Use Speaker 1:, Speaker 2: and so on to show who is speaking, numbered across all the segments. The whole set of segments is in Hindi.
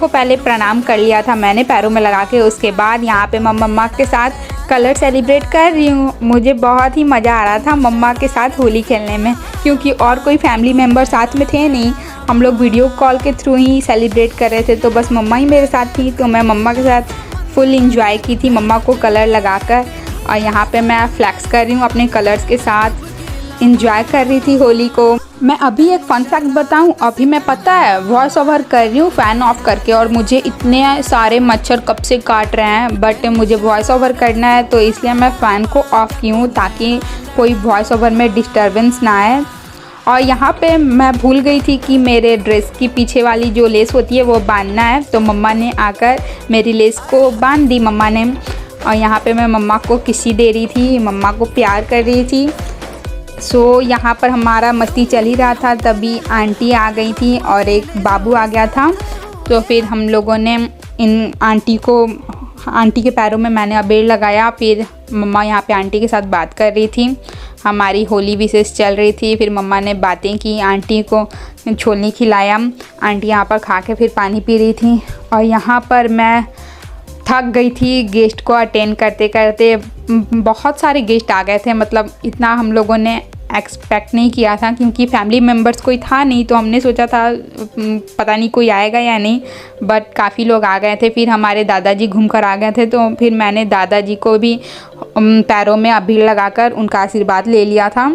Speaker 1: को पहले प्रणाम कर लिया था मैंने पैरों में लगा के। उसके बाद यहाँ पे मैं मम्मा के साथ कलर सेलिब्रेट कर रही हूँ। मुझे बहुत ही मज़ा आ रहा था मम्मा के साथ होली खेलने में, क्योंकि और कोई फैमिली मेम्बर साथ में थे नहीं। हम लोग वीडियो कॉल के थ्रू ही सेलिब्रेट कर रहे थे, तो बस मम्मा ही मेरे साथ थी। तो मैं मम्मा के साथ फुल इंजॉय की थी मम्मा को कलर लगाकर। और यहाँ पे मैं फ्लैक्स कर रही हूँ अपने कलर्स के साथ, इंजॉय कर रही थी होली को। मैं अभी एक फ़न फैक्ट बताऊं, अभी मैं पता है वॉइस ओवर कर रही हूँ फ़ैन ऑफ करके, और मुझे इतने सारे मच्छर कब से काट रहे हैं, बट मुझे वॉइस ओवर करना है तो इसलिए मैं फ़ैन को ऑफ़ की हूँ ताकि कोई वॉइस ओवर में डिस्टर्बेंस ना आए। और यहाँ पे मैं भूल गई थी कि मेरे ड्रेस की पीछे वाली जो लेस होती है वो बांधना है, तो मम्मा ने आकर मेरी लेस को बांध दी मम्मा ने। और यहाँ पे मैं मम्मा को किसी दे रही थी, मम्मा को प्यार कर रही थी। सो यहाँ पर हमारा मस्ती चल ही रहा था, तभी आंटी आ गई थी और एक बाबू आ गया था। तो फिर हम लोगों ने इन आंटी के पैरों में मैंने अबीर लगाया। फिर मम्मा यहाँ पे आंटी के साथ बात कर रही थी, हमारी होली विशेष चल रही थी। फिर मम्मा ने बातें की, आंटी को छोलनी खिलाया। आंटी यहाँ पर खा के फिर पानी पी रही थी। और यहाँ पर मैं थक गई थी गेस्ट को अटेंड करते करते। बहुत सारे गेस्ट आ गए थे, मतलब इतना हम लोगों ने एक्सपेक्ट नहीं किया था, क्योंकि फैमिली मेम्बर्स कोई था नहीं। तो हमने सोचा था पता नहीं कोई आएगा या नहीं, बट काफ़ी लोग आ गए थे। फिर हमारे दादाजी घूम कर आ गए थे, तो फिर मैंने दादाजी को भी पैरों में अबीर लगाकर उनका आशीर्वाद ले लिया था।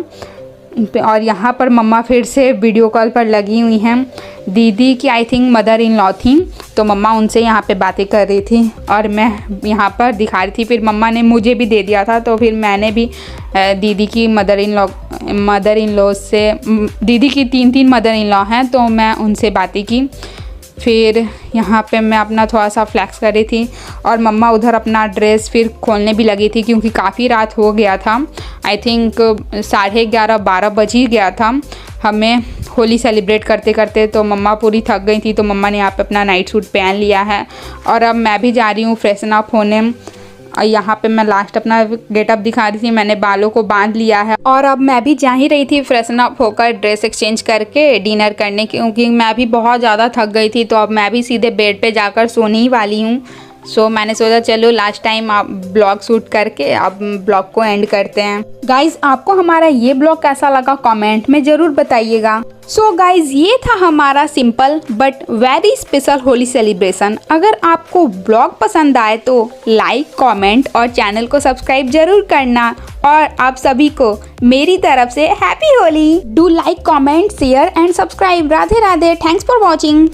Speaker 1: और यहाँ पर मम्मा फिर से वीडियो कॉल पर लगी हुई हैं। दीदी की I think mother in law थी, तो मम्मा उनसे यहाँ पे बातें कर रही थी और मैं यहाँ पर दिखा रही थी। फिर मम्मा ने मुझे भी दे दिया था, तो फिर मैंने भी दीदी की मदर इन लॉ से, दीदी की 3 मदर इन लॉ हैं, तो मैं उनसे बातें की। फिर यहाँ पे मैं अपना थोड़ा सा फ्लैक्स कर रही थी और मम्मा उधर अपना ड्रेस फिर खोलने भी लगी थी, क्योंकि काफ़ी रात हो गया था। आई थिंक 11:30-12 बज ही गया था हमें होली सेलिब्रेट करते करते। तो मम्मा पूरी थक गई थी, तो मम्मा ने यहाँ पे अपना नाइट सूट पहन लिया है। और अब मैं भी जा रही हूँ फ्रेशन अप होने। और यहाँ पे मैं लास्ट अपना गेटअप दिखा रही थी, मैंने बालों को बांध लिया है। और अब मैं भी जा ही रही थी फ्रेशन अप होकर ड्रेस एक्सचेंज करके डिनर करने, क्योंकि मैं भी बहुत ज़्यादा थक गई थी। तो अब मैं भी सीधे बेड पे जाकर सोने ही वाली हूँ। सो मैंने सोचा चलो लास्ट टाइम आप ब्लॉग शूट करके अब ब्लॉग को एंड करते हैं। गाइज़, आपको हमारा ये ब्लॉग कैसा लगा कमेंट में ज़रूर बताइएगा। सो गाइज़, ये था हमारा simple but very special Holi celebration. अगर आपको ब्लॉग पसंद आए तो लाइक, कमेंट और चैनल को सब्सक्राइब जरूर करना। और आप सभी को मेरी तरफ से happy Holi. Do like, comment, share and subscribe. Radhe Radhe. Thanks for watching.